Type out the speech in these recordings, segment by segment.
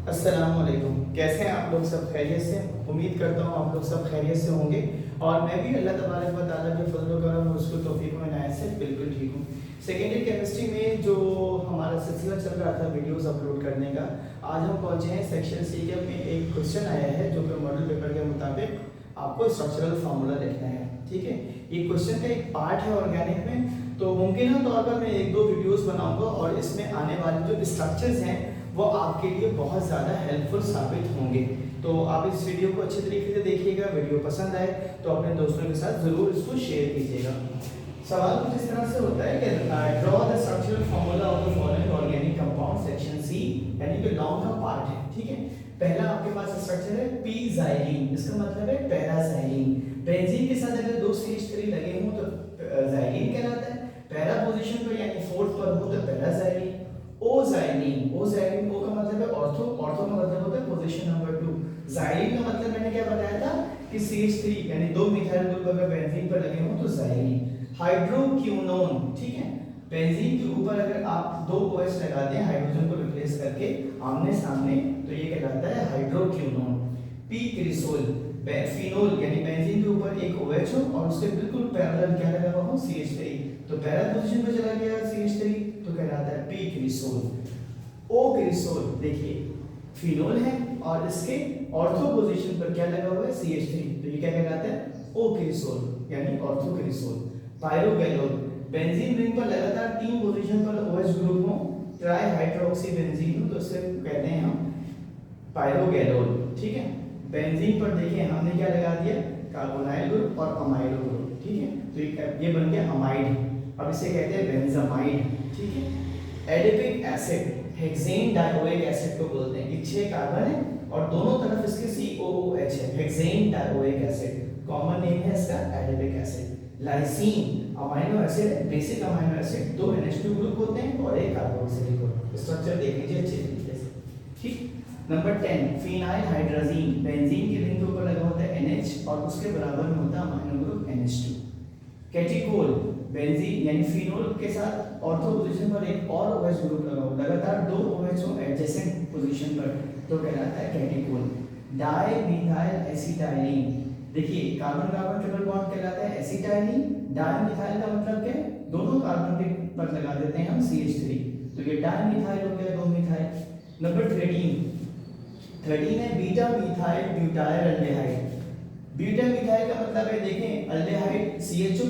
अस्सलाम वालेकुम। कैसे हैं आप लोग? सब खैरियत से? उम्मीद करता हूँ आप लोग सब खैरियत से होंगे और मैं भी अल्लाह तबारक व तआला के फजल व करम और उसकी तौफीक व इनायत से बिल्कुल ठीक हूँ। सेकेंडरी केमिस्ट्री में जो हमारा सिलसिला चल रहा था वीडियोस अपलोड करने का, आज हम पहुँचे हैं सेक्शन सी के में एक क्वेश्चन आया है जो कि मॉडल पेपर के मुताबिक आपको स्ट्रक्चरल फार्मूला लिखना है। ठीक है, ये क्वेश्चन का एक पार्ट है ऑर्गेनिक में, तो मुमकिन तौर पर मैं एक दो वीडियोस बनाऊंगा और इसमें आने वाले जो स्ट्रक्चर्स हैं वो आपके लिए बहुत ज़्यादा हेल्पफुल साबित होंगे। तो आप इस वीडियो को अच्छे तरीके से देखिएगा। वीडियो पसंद आए तो अपने दोस्तों के साथ ज़रूर इसको शेयर कीजिएगा। सवाल कुछ इस तरह से होता है कि draw the structural formula of the following organic compound section C, यानी कि लॉन्ग का पार्ट है। ठीक है, पहला आपके पास स्ट्रक्चर है पी ज़ाइलीन, इसका मतलब है पैराज़ाइलीन। बेंजीन के साथ अगर दो CH3 लगे हों तो ज़ाइलीन कहलाता है। पैरा पोजीशन पर यानी फोर्थ पर हो तो पैराज़ाइलीन। ओज़ाइलीन, ओज़ाइलीन ओ का मतलब है ऑर्थो, ऑर्थो का मतलब होता है पोजीशन नंबर 2। ज़ाइलीन का मतलब मैंने क्या बताया था कि CH3 यानी दो मिथाइल ग्रुप अगर बेंजीन पर लगे हों तो ज़ाइलीन। हाइड्रोक्विनोन, ठीक है, बेंजीन के ऊपर अगर आप दो OH लगा दें हाइड्रोजन को रिप्लेस करके आमने सामने तो ये कहलाता है हाइड्रोक्विनोन। पी क्रिसोल, फिनोल यानी बेंजीन के ऊपर एक OH हो और उसके बिल्कुल पैरेलल क्या लगा हुआ हो CH3, तो पैरेलल पोजीशन पे चला गया CH3 तो कहलाता है पी क्रिसोल। ओ क्रिसोल, देखिए फिनोल है और इसके ऑर्थो पोजीशन पर क्या लगा हुआ है CH3, तो ये क्या कहलाता है ओ क्रिसोल यानी ऑर्थो क्रिसोल। पायरोगैलोल, बेंजीन रिंग पर लगातार तीन पोजीशन पर OH ग्रुप हो, ट्राई हाइड्रोक्सी बेंजीन हो तो इसे कहते हैं हम पायरोगैलोल। ठीक है, बेंजीन पर देखिए हमने क्या लगा दिया कार्बोनाइल ग्रुप और अमाइड ग्रुप। ठीक है, तो ये बन गया अमाइड, अब इसे कहते हैं बेंजामाइड। ठीक है, adipic acid hexane dioic acid को बोलते हैं, ये 6 कार्बन है और दोनों तरफ इसके COOH है, hexane dioic acid, common name है इसका adipic acid. Lysine amino acid है, बेसिक अमीनो एसिड, दो NH2 ग्रुप होते हैं और एक कार्बोक्सिलिक ग्रुप। स्ट्रक्चर देख लीजिए अच्छे तरीके से। ठीक, नंबर 10 फिनाइल हाइड्राजीन, बेंजीन के रिंग के ऊपर लगा होता है NH और उसके बराबर में होता है अमीनो ग्रुप NH2। कैटिकोल, बेंजीन यानी फिनोल के साथ ऑर्थो पोजीशन पर एक और OH ग्रुप लगा हो, लगातार दो OH हो एडजेसेंट पोजीशन पर तो कहलाता है कैटिकोल। डाई मिथाइल एसिटाइलिन, देखिए कार्बन कार्बन ट्रिपल बॉन्ड कहलाता है एसिटाइलिन। डाई मिथाइल का मतलब क्या है, दोनों कार्बन के पर लगा देते हैं हम CH3 तो ये डाई मिथाइल हो गया, दो मिथाइल। नंबर 13 है beta methyl butyl aldehyde. Beta methyl का मतलब है देखें अल्डेहाइड CHO,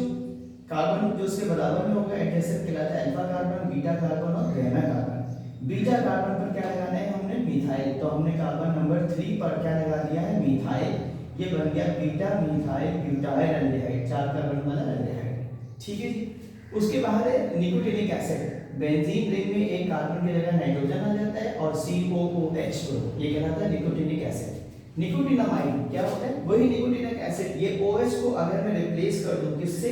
कार्बन जो उसके बराबर में होगा एडजेसेंट कहलाता है अल्फा कार्बन, बीटा कार्बन और गामा कार्बन। बीटा कार्बन पर क्या लगाना है हमने मिथाइल, तो हमने कार्बन नंबर 3 पर क्या लगा दिया है मिथाइल, ये बन गया beta methyl butyl aldehyde, 4 carbon वाला अल्डेहाइड। ठीक है जी, उसके बाद है निकोटिनिक एसिड, बेंजीन रिंग में एक कार्बन की जगह नाइट्रोजन आ जाता है और COOH ग्रुप, ये कहलाता है निकोटिनिक एसिड। निकोटिनामाइड क्या होता है, वही निकोटिनिक एसिड, ये OH को अगर मैं रिप्लेस कर दूं किससे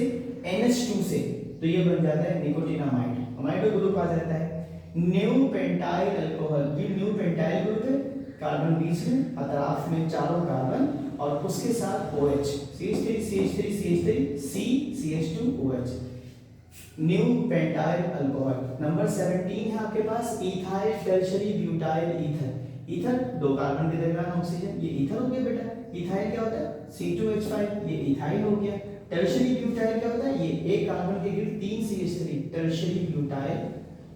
NH2 से तो ये बन जाता है निकोटिनामाइड, अमाइडो ग्रुप आ जाता है। न्यू पेंटाइल अल्कोहल, ये न्यू पेंटाइल ग्रुप है, कार्बन बीच में, अतराफ में चारों कार्बन और उसके साथ OH CH3 CH3 CH3 C CH2 OH, neopentyl alcohol. Number 17 है आपके पास ethyl tertiary butyl ether, ether दो कार्बन के दरमियान ऑक्सीजन, ये ईथर हो गया बेटा। इथाइल क्या होता है C2H5, ये इथाइल हो गया। टर्शरी ब्यूटाइल क्या होता है, ये एक कार्बन के गिर 3 CH3, टर्शरी ब्यूटाइल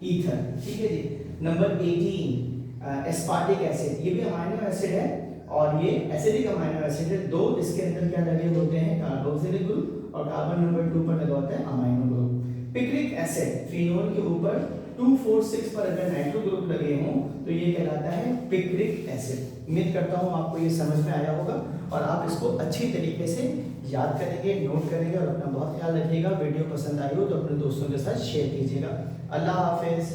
ईथर। ठीक है जी, नंबर 18 एस्पार्टिक एसिड, ये भी अमीनो एसिड है और ये एसिडिक अमीनो एसिड है, दो इसके अंदर क्या लगे होते हैं कार्बोक्सिलिक ग्रुप और कार्बन नंबर 2 पर लगा होता है amino group. Picric acid, phenol के ऊपर 2 4 6 पर अगर नाइट्रो ग्रुप लगे हों तो ये कहलाता है पिक्रिक एसिड। उम्मीद करता हूँ आपको ये समझ में आया होगा और आप इसको अच्छी तरीके से याद करेंगे, नोट करेंगे और अपना बहुत ख्याल रखिएगा। वीडियो पसंद आई हो तो अपने दोस्तों के साथ शेयर कीजिएगा। अल्लाह हाफिज़।